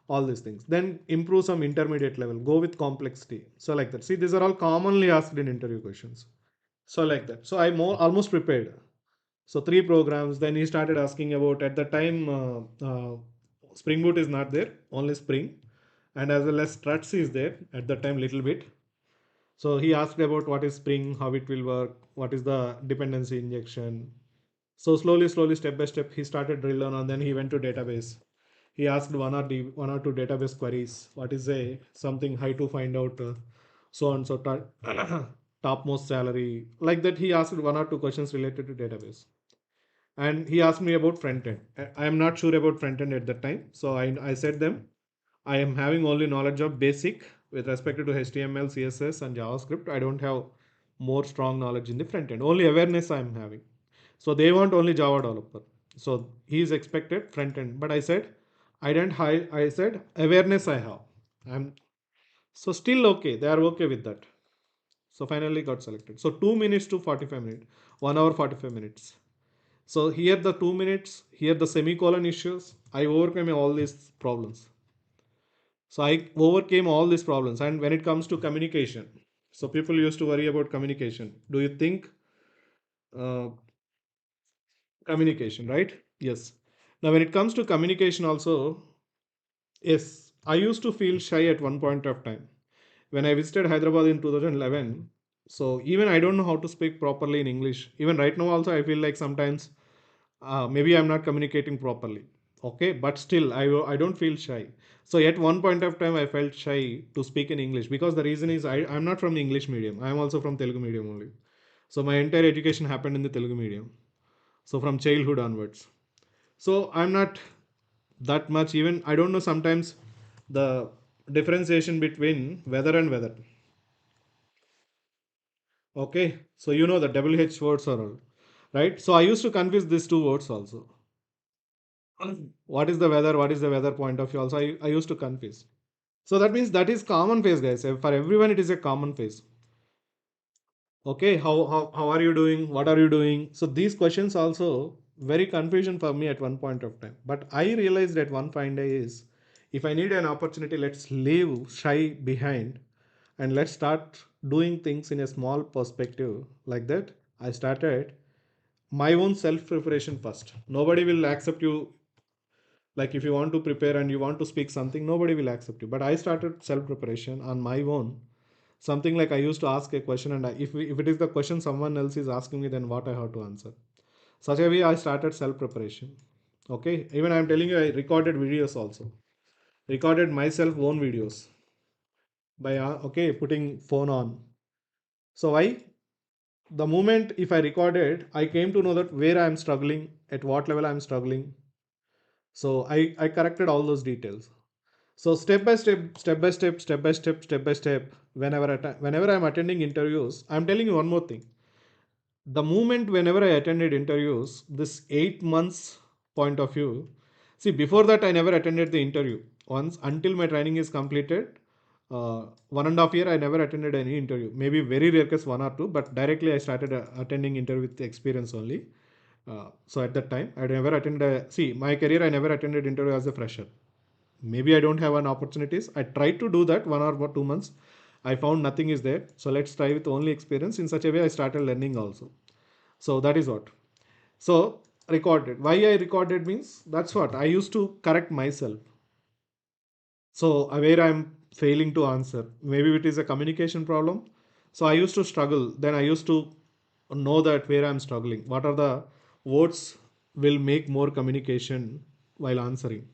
all these things. Then improve some intermediate level, go with complexity. So like that. See, these are all commonly asked in interview questions. So like that. So I more almost prepared. So 3 programs. Then he started asking about, at the time Spring Boot is not there, only Spring, and as well as Struts is there at that time little bit. So he asked about what is Spring, how it will work, what is the dependency injection. So slowly, step by step, he started drill down, and then he went to database. He asked one or two database queries. What is a something high to find out, so on so topmost salary, like that. He asked 1 or 2 questions related to database, and he asked me about front end. I am not sure about front end at that time, so I said them I am having only knowledge of basic with respect to HTML, CSS, and JavaScript. I don't have more strong knowledge in the front end. Only awareness I am having. So they want only Java developer. So he is expected front end. But I said I didn't hide. I said awareness I have. I'm so still okay. They are okay with that. So finally got selected. So 2 minutes to 45 minutes, 1 hour 45 minutes. So here the 2 minutes, here the semicolon issues. I overcame all these problems. So I overcame all these problems. And when it comes to communication, so people used to worry about communication. Do you think uh, communication, right? Yes. Now, when it comes to communication, also, yes, I used to feel shy at one point of time when I visited Hyderabad in 2011. So even I don't know how to speak properly in English. Even right now, also, I feel like sometimes maybe I'm not communicating properly. Okay, but still I don't feel shy. So at one point of time I felt shy to speak in English, because the reason is I'm not from the English medium. I'm also from Telugu medium only. So my entire education happened in the Telugu medium. So from childhood onwards. So I'm not that much, even I don't know sometimes the differentiation between weather and weather. Okay, so you know the WH words are all right. So I used to confuse these two words also. What is the weather? What is the weather point of view? Also, I used to confuse. So that means that is common phase, guys. For everyone, it is a common phase. Okay, how are you doing? What are you doing? So these questions also very confusion for me at one point of time. But I realized that one fine day is, if I need an opportunity, let's leave shy behind and let's start doing things in a small perspective. Like that, I started my own self preparation first. Nobody will accept you. Like if you want to prepare and you want to speak something, nobody will accept you. But I started self preparation on my own. Something like I used to ask a question, and if it is the question someone else is asking me, then what I have to answer. Such a way I started self preparation. Okay, even I'm telling you, I recorded videos also. Recorded myself own videos by okay, putting phone on. So why? The moment if I recorded, I came to know that where I am struggling, at what level I am struggling. So I corrected all those details. So step by step, whenever I'm attending interviews, I'm telling you one more thing. The moment whenever I attended interviews, this 8 months point of view, see, before that, I never attended the interview once until my training is completed. 1.5 year, I never attended any interview. Maybe very rare case one or two, but directly I started attending interview with experience only. So at that time, I never attended. See, my career, I never attended interview as a fresher. Maybe I don't have an opportunities. I tried to do that 1 or 2 months, I found nothing is there. So let's try with only experience. In such a way, I started learning also. So that is what. So recorded. Why I recorded means that's what I used to correct myself. So where I'm failing to answer, maybe it is a communication problem. So I used to struggle. Then I used to know that where I'm struggling. What are the words will make more communication while answering.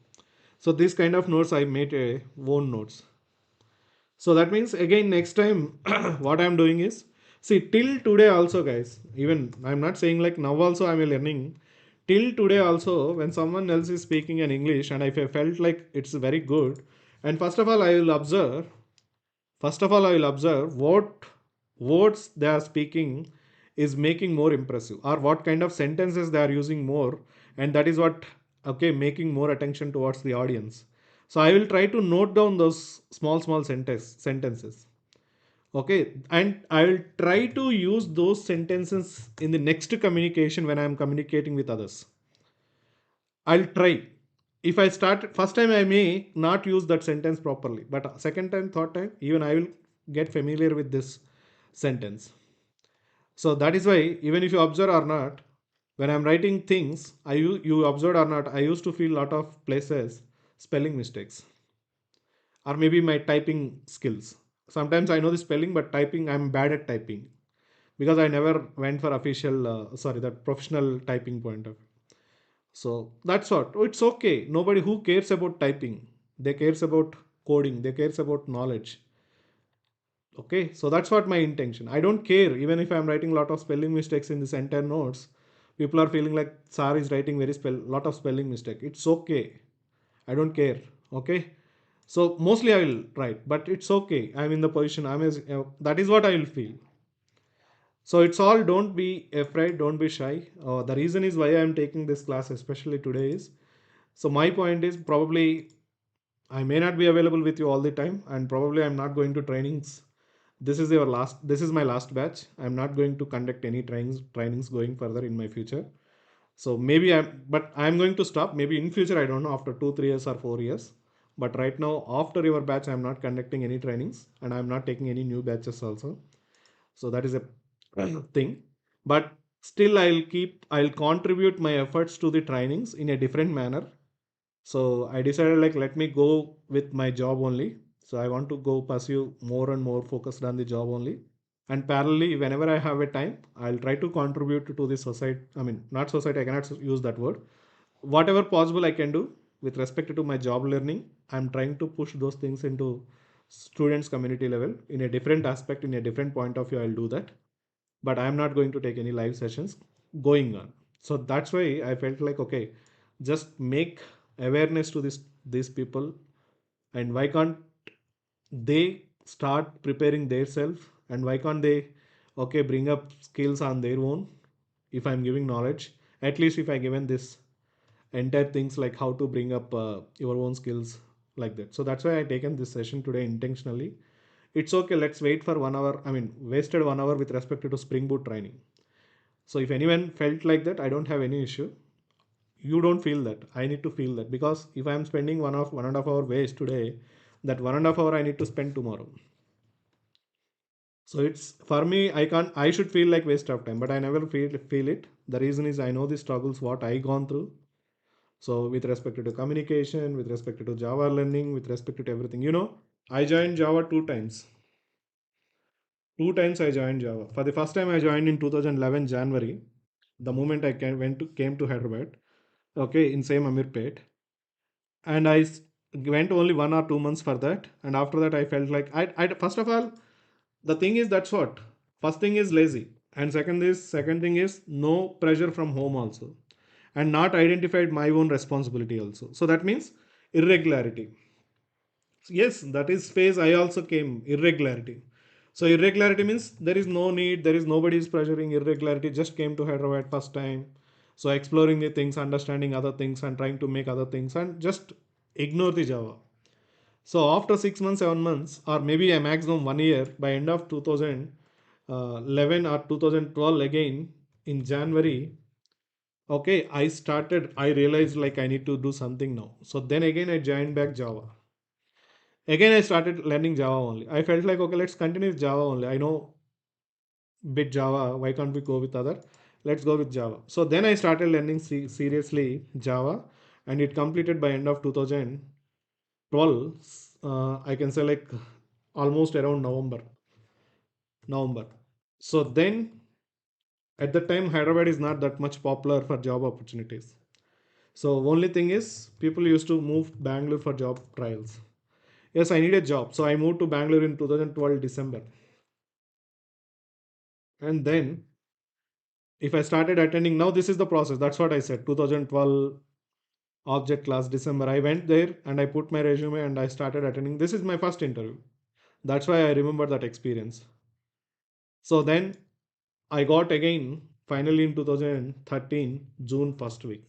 So this kind of notes I made a own notes. So that means again next time what I'm doing is, see, till today also guys, even I'm not saying like now also I'm learning, till today also when someone else is speaking in English and if I felt like it's very good, and first of all I will observe what words they are speaking is making more impressive, or what kind of sentences they are using more, and that is what, okay, making more attention towards the audience. So I will try to note down those small sentences. Okay, and I will try to use those sentences in the next communication when I am communicating with others. I'll try. If I start first time, I may not use that sentence properly, but second time, third time, even I will get familiar with this sentence. So that is why, even if you observe or not, when I'm writing things, you observe or not, I used to feel lot of places spelling mistakes, or maybe my typing skills. Sometimes I know the spelling, but typing I'm bad at typing because I never went for official, sorry, that professional typing point of. So that's what. It's okay. Nobody who cares about typing. They cares about coding. They cares about knowledge. Okay. So that's what my intention. I don't care even if I'm writing a lot of spelling mistakes in this entire notes. People are feeling like Sar is writing very lot of spelling mistake. It's okay. I don't care. Okay. So mostly I will write, but it's okay. I'm in the position. That is what I will feel. So it's all, don't be afraid, don't be shy. The reason is why I'm taking this class, especially today, is, so my point is, probably I may not be available with you all the time, and probably I'm not going to trainings. This is my last batch. I'm not going to conduct any trainings going further in my future. So maybe but I'm going to stop. Maybe in future, I don't know, after 2, 3 years or 4 years. But right now, after your batch, I'm not conducting any trainings, and I'm not taking any new batches also. So that is a thing. But still, I'll contribute my efforts to the trainings in a different manner. So I decided, like, let me go with my job only. So I want to go pursue more and more focused on the job only, and parallelly whenever I have a time, I'll try to contribute to the society. I mean, not society, I cannot use that word. Whatever possible I can do with respect to my job learning, I'm trying to push those things into students community level in a different aspect, in a different point of view. I'll do that, but I'm not going to take any live sessions going on. So that's why I felt like, okay, just make awareness to these people, and why can't they start preparing themselves, and why can't they, okay, bring up skills on their own. If I'm giving knowledge, at least if I given this entire things like how to bring up your own skills, like that. So that's why I taken this session today intentionally. It's okay, let's wait for 1 hour. I mean, wasted 1 hour with respect to Spring Boot training. So if anyone felt like that, I don't have any issue. You don't feel that. I need to feel that, because if I'm spending 1.5 hour waste today, that 1.5 hour I need to spend tomorrow. So it's for me. I can't. I should feel like waste of time, but I never feel it. The reason is I know the struggles what I gone through. So with respect to communication, with respect to Java learning, with respect to everything, I joined Java 2 times. 2 times I joined Java. For the first time, I joined in 2011 January. The moment I came to Hyderabad, okay, in same Amirpet, and went only 1 or 2 months for that, and after that I felt like I first of all, the thing is, that's what, first thing is lazy, and second thing is no pressure from home also, and not identified my own responsibility also. So that means irregularity. Yes, that is phase I also came. Irregularity. So irregularity means there is no need, there is nobody is pressuring. Irregularity, just came to Hyderabad first time. So exploring the things, understanding other things, and trying to make other things, and just ignore the Java. So after 6 months, 7 months, or maybe a maximum 1 year, by end of 2011 or 2012 again, in January, okay, I realized like I need to do something now. So then again I joined back Java. Again, I started learning Java only. I felt like, okay, let's continue with Java only. I know bit Java. Why can't we go with other? Let's go with Java. So then I started learning seriously Java, and it completed by end of 2012. I can say like almost around November. So then at the time, Hyderabad is not that much popular for job opportunities. So only thing is people used to move Bangalore for job trials. Yes, I need a job. So I moved to Bangalore in 2012 December. And then if I started attending, now this is the process. That's what I said. 2012 object class December. I went there and I put my resume and I started attending. This is my first interview. That's why I remember that experience. So then I got again finally in 2013 June first week.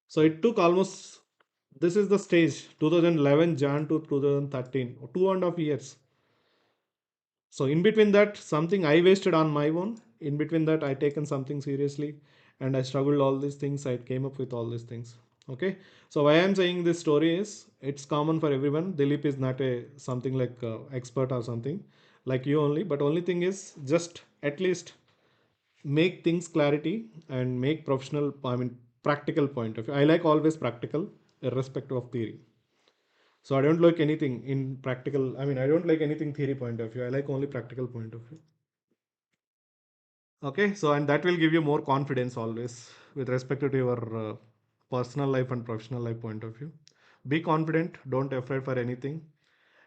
So it took almost, this is the stage 2011 Jan to 2013, 2.5 years. So in between that, something I wasted on my own. In between that, I taken something seriously, and I struggled all these things. I came up with all these things. Okay. So why I'm saying this story is it's common for everyone. Dilip is not a something like expert or something like you only, but only thing is just at least make things clarity and make professional. I mean practical point of view. I like always practical, irrespective of theory. So I don't like anything in practical. I mean, I don't like anything theory point of view. I like only practical point of view. Okay, so and that will give you more confidence always with respect to your personal life and professional life point of view. Be confident. Don't afraid for anything,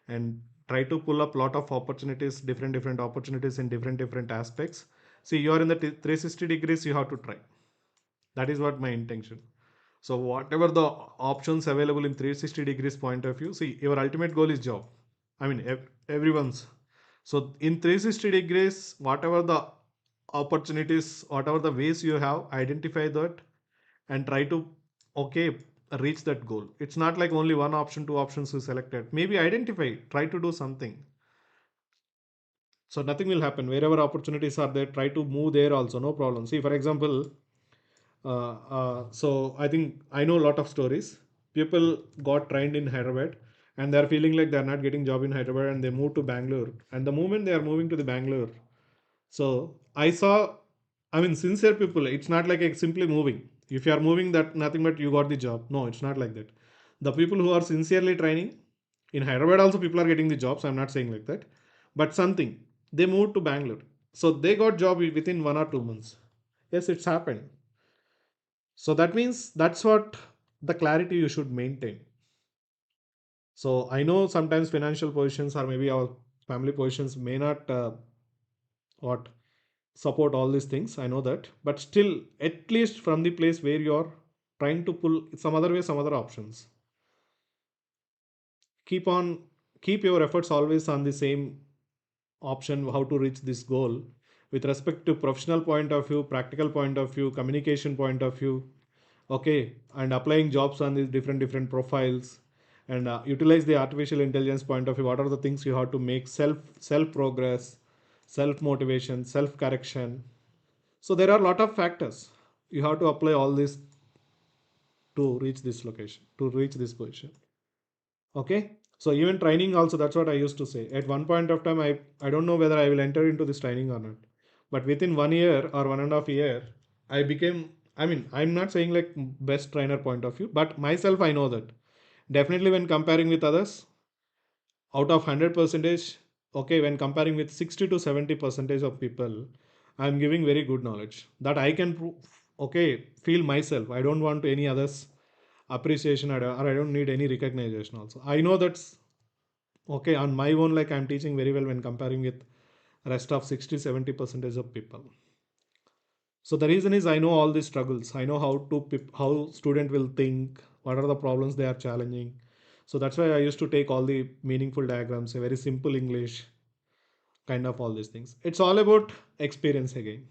and try to pull up lot of opportunities, different opportunities in different aspects. See, you are in the 360 degrees. You have to try. That is what my intention. So whatever the options available in 360 degrees point of view, see your ultimate goal is job. I mean everyone's. So in 360 degrees, whatever the opportunities, whatever the ways you have, identify that and try to okay reach that goal. It's not like only one option, two options you selected. Maybe identify, try to do something. So nothing will happen. Wherever opportunities are there, try to move there also, no problem. See, for example, so I think I know a lot of stories. People got trained in Hyderabad and they're feeling like they're not getting job in Hyderabad and they move to Bangalore. And the moment they are moving to the Bangalore, so I saw, I mean, sincere people. It's not like a simply moving. If you are moving, that nothing but you got the job. No, it's not like that. The people who are sincerely training in Hyderabad also people are getting the jobs. I'm not saying like that, but something they moved to Bangalore, so they got job within 1 or 2 months. Yes, it's happened. So that means that's what the clarity you should maintain. So I know sometimes financial positions or maybe our family positions may not what support all these things. I know that, but still, at least from the place where you're trying to pull some other way, some other options. Keep on, keep your efforts always on the same option. How to reach this goal with respect to professional point of view, practical point of view, communication point of view. Okay, and applying jobs on these different profiles and utilize the artificial intelligence point of view. What are the things you have to make self progress, self motivation, self correction. So there are a lot of factors you have to apply all this to reach this location, to reach this position. Okay, so even training also, that's what I used to say at one point of time. I don't know whether I will enter into this training or not, but within 1 year or 1.5 year I became, I mean, I'm not saying like best trainer point of view, but myself I know that definitely when comparing with others, out of 100 percentage, okay, when comparing with 60 to 70 percentage of people, I'm giving very good knowledge that I can prove, okay, feel myself. I don't want any others appreciation, or I don't need any recognition also. I know that's okay on my own, like I'm teaching very well when comparing with rest of 60 70 percentage of people. So the reason is I know all these struggles. I know how student will think, what are the problems they are challenging. So that's why I used to take all the meaningful diagrams, a very simple English, kind of all these things. It's all about experience again.